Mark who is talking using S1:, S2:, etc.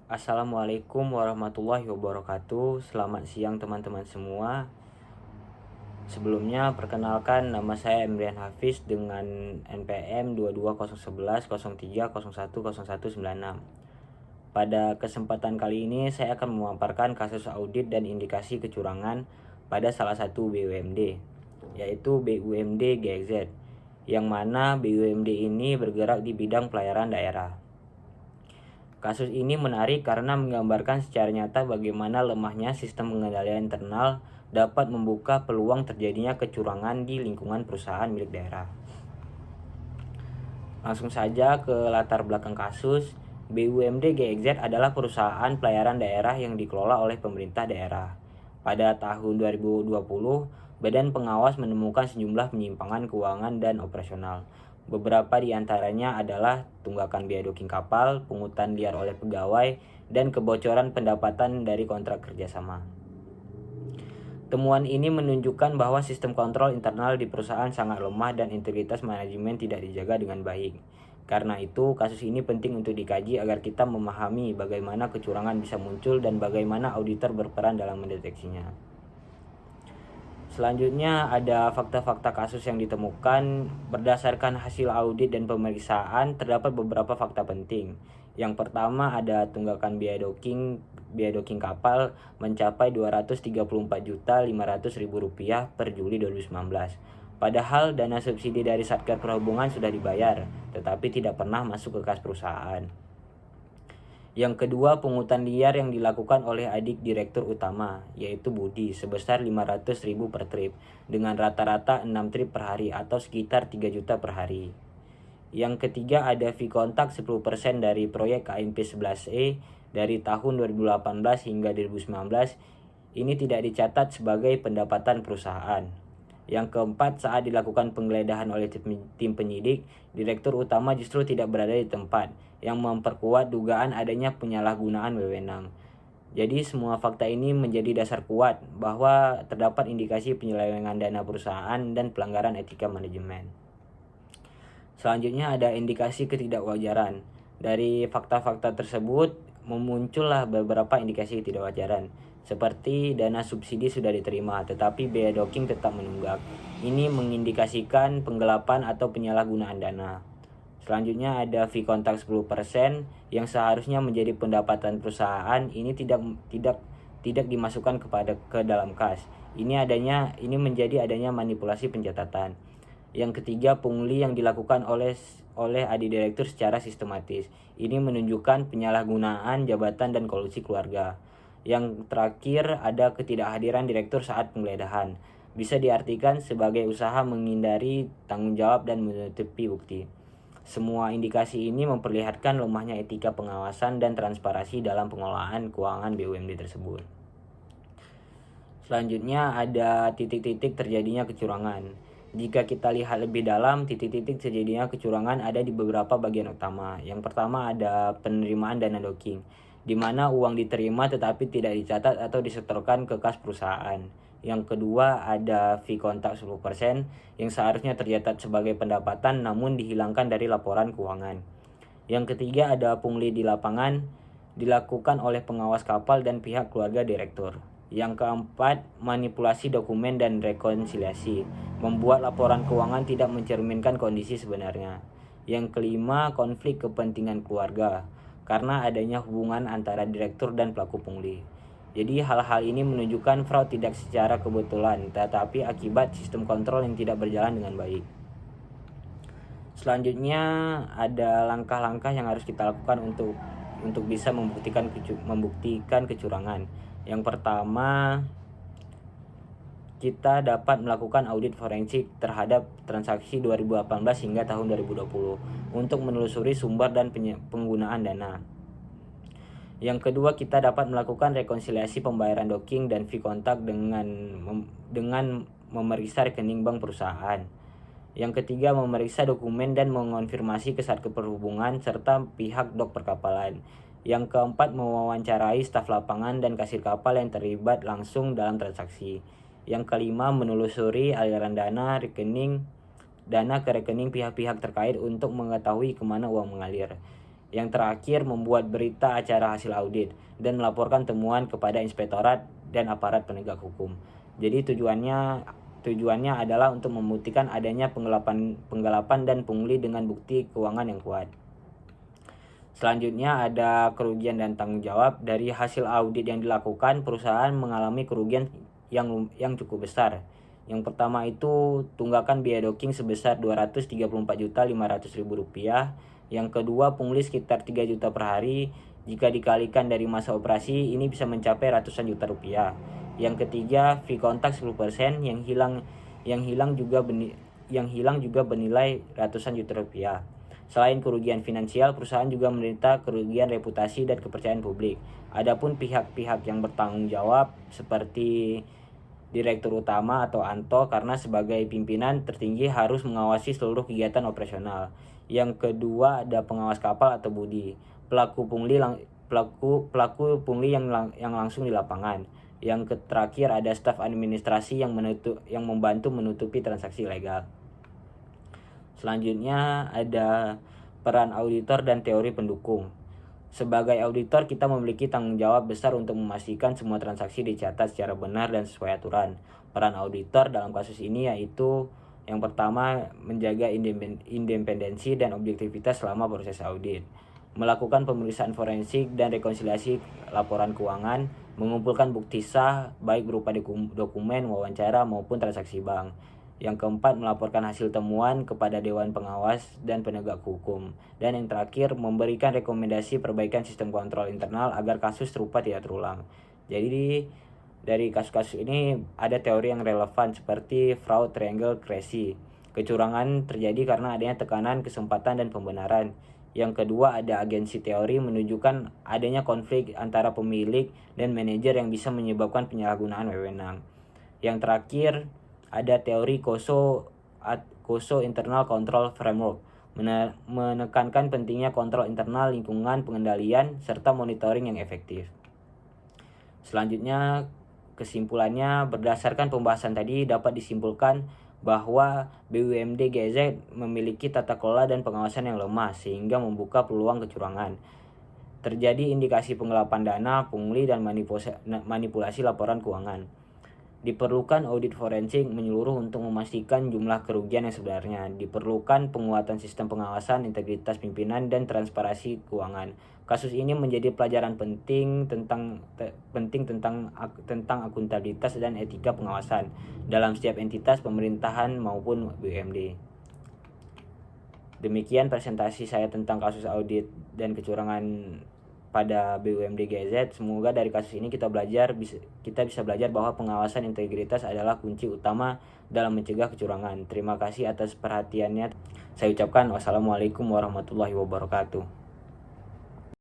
S1: Assalamualaikum warahmatullahi wabarakatuh. Selamat siang teman-teman semua. Sebelumnya perkenalkan, nama saya Emrian Hafiz dengan NPM 2201103010196. Pada kesempatan kali ini saya akan memaparkan kasus audit dan indikasi kecurangan pada salah satu BUMD, yaitu BUMD GXZ, yang mana BUMD ini bergerak di bidang pelayaran daerah. Kasus ini menarik karena menggambarkan secara nyata bagaimana lemahnya sistem pengendalian internal dapat membuka peluang terjadinya kecurangan di lingkungan perusahaan milik daerah. Langsung saja ke latar belakang kasus. BUMD GXZ adalah perusahaan pelayaran daerah yang dikelola oleh pemerintah daerah. Pada tahun 2020, Badan Pengawas menemukan sejumlah penyimpangan keuangan dan operasional. Beberapa di antaranya adalah tunggakan biaya docking kapal, pungutan liar oleh pegawai, dan kebocoran pendapatan dari kontrak kerjasama. Temuan ini menunjukkan bahwa sistem kontrol internal di perusahaan sangat lemah dan integritas manajemen tidak dijaga dengan baik. Karena itu, kasus ini penting untuk dikaji agar kita memahami bagaimana kecurangan bisa muncul dan bagaimana auditor berperan dalam mendeteksinya. Selanjutnya ada fakta-fakta kasus yang ditemukan. Berdasarkan hasil audit dan pemeriksaan, terdapat beberapa fakta penting. Yang pertama ada tunggakan biaya docking kapal mencapai Rp234.500.000 per Juli 2019. Padahal dana subsidi dari Satker Perhubungan sudah dibayar, tetapi tidak pernah masuk ke kas perusahaan. Yang kedua, pungutan liar yang dilakukan oleh adik direktur utama, yaitu Budi, sebesar Rp500.000 per trip, dengan rata-rata 6 trip per hari atau sekitar 3 juta per hari. Yang ketiga, ada fee kontak 10% dari proyek KMP 11E dari tahun 2018 hingga 2019. Ini tidak dicatat sebagai pendapatan perusahaan. Yang keempat, saat dilakukan penggeledahan oleh tim penyidik, direktur utama justru tidak berada di tempat, yang memperkuat dugaan adanya penyalahgunaan wewenang. Jadi semua fakta ini menjadi dasar kuat bahwa terdapat indikasi penyelewengan dana perusahaan dan pelanggaran etika manajemen. Selanjutnya ada indikasi ketidakwajaran. Dari fakta-fakta tersebut memuncullah beberapa indikasi ketidakwajaran, seperti dana subsidi sudah diterima tetapi biaya docking tetap menunggak. Ini mengindikasikan penggelapan atau penyalahgunaan dana. Selanjutnya ada fee kontak 10% yang seharusnya menjadi pendapatan perusahaan ini tidak dimasukkan ke dalam kas. Ini menjadi adanya manipulasi pencatatan. Yang ketiga, pungli yang dilakukan oleh adik direktur secara sistematis. Ini menunjukkan penyalahgunaan jabatan dan kolusi keluarga. Yang terakhir, ada ketidakhadiran direktur saat penggeledahan. Bisa diartikan sebagai usaha menghindari tanggung jawab dan menutupi bukti. Semua indikasi ini memperlihatkan lemahnya etika pengawasan dan transparansi dalam pengelolaan keuangan BUMD tersebut. Selanjutnya ada titik-titik terjadinya kecurangan. Jika kita lihat lebih dalam, titik-titik terjadinya kecurangan ada di beberapa bagian utama. Yang pertama ada penerimaan dana docking, di mana uang diterima tetapi tidak dicatat atau disetorkan ke kas perusahaan. Yang kedua ada fee kontak 10% yang seharusnya tercatat sebagai pendapatan namun dihilangkan dari laporan keuangan. Yang ketiga ada pungli di lapangan, dilakukan oleh pengawas kapal dan pihak keluarga direktur. Yang keempat, manipulasi dokumen dan rekonsiliasi, membuat laporan keuangan tidak mencerminkan kondisi sebenarnya. Yang kelima, konflik kepentingan keluarga, karena adanya hubungan antara direktur dan pelaku pungli. Jadi hal-hal ini menunjukkan fraud tidak secara kebetulan, tetapi akibat sistem kontrol yang tidak berjalan dengan baik. Selanjutnya ada langkah-langkah yang harus kita lakukan untuk bisa membuktikan kecurangan. Yang pertama, kita dapat melakukan audit forensik terhadap transaksi 2018 hingga tahun 2020 untuk menelusuri sumber dan penggunaan dana. Yang kedua, kita dapat melakukan rekonsiliasi pembayaran docking dan fee kontak dengan memeriksa rekening bank perusahaan. Yang ketiga, memeriksa dokumen dan mengonfirmasi ke Satker Perhubungan serta pihak dok perkapalan. Yang keempat, mewawancarai staf lapangan dan kasir kapal yang terlibat langsung dalam transaksi. Yang kelima, menelusuri aliran dana ke rekening pihak-pihak terkait untuk mengetahui kemana uang mengalir. Yang terakhir, membuat berita acara hasil audit dan melaporkan temuan kepada inspektorat dan aparat penegak hukum. Jadi tujuannya adalah untuk membuktikan adanya penggelapan dan pungli dengan bukti keuangan yang kuat. Selanjutnya ada kerugian dan tanggung jawab. Dari hasil audit yang dilakukan, perusahaan mengalami kerugian yang cukup besar. Yang pertama itu tunggakan biaya docking sebesar Rp234.500.000. Yang kedua, pungli sekitar 3 juta per hari. Jika dikalikan dari masa operasi, ini bisa mencapai ratusan juta rupiah. Yang ketiga, fee kontak 10% yang hilang juga bernilai ratusan juta rupiah. Selain kerugian finansial, perusahaan juga menderita kerugian reputasi dan kepercayaan publik. Adapun pihak-pihak yang bertanggung jawab seperti Direktur Utama atau ANTO, karena sebagai pimpinan tertinggi harus mengawasi seluruh kegiatan operasional. Yang kedua ada pengawas kapal atau budi, pelaku pungli yang langsung di lapangan. Yang terakhir ada staf administrasi yang membantu menutupi transaksi legal. Selanjutnya ada peran auditor dan teori pendukung. Sebagai auditor, kita memiliki tanggung jawab besar untuk memastikan semua transaksi dicatat secara benar dan sesuai aturan. Peran auditor dalam kasus ini yaitu yang pertama, menjaga independensi dan objektivitas selama proses audit, melakukan pemeriksaan forensik dan rekonsiliasi laporan keuangan, mengumpulkan bukti sah baik berupa dokumen, wawancara maupun transaksi bank. Yang keempat, melaporkan hasil temuan kepada Dewan Pengawas dan penegak hukum. Dan yang terakhir, memberikan rekomendasi perbaikan sistem kontrol internal agar kasus serupa tidak terulang. Jadi dari kasus-kasus ini ada teori yang relevan seperti fraud triangle crazy. Kecurangan terjadi karena adanya tekanan, kesempatan, dan pembenaran. Yang kedua ada agensi teori, menunjukkan adanya konflik antara pemilik dan manajer yang bisa menyebabkan penyalahgunaan wewenang. Yang terakhir ada teori KOSO Internal Control Framework, menekankan pentingnya kontrol internal lingkungan pengendalian serta monitoring yang efektif. Selanjutnya, kesimpulannya, berdasarkan pembahasan tadi dapat disimpulkan bahwa BUMD GZ memiliki tata kelola dan pengawasan yang lemah sehingga membuka peluang kecurangan. Terjadi indikasi penggelapan dana, pungli, dan manipulasi laporan keuangan. Diperlukan audit forensik menyeluruh untuk memastikan jumlah kerugian yang sebenarnya. Diperlukan penguatan sistem pengawasan, integritas pimpinan, dan transparansi keuangan. Kasus ini menjadi pelajaran penting tentang akuntabilitas dan etika pengawasan dalam setiap entitas pemerintahan maupun BUMD. Demikian presentasi saya tentang kasus audit dan kecurangan pada BUMD GZ. Semoga dari kasus ini kita bisa belajar bahwa pengawasan integritas adalah kunci utama dalam mencegah kecurangan. Terima kasih atas perhatiannya. Saya ucapkan wassalamualaikum warahmatullahi wabarakatuh.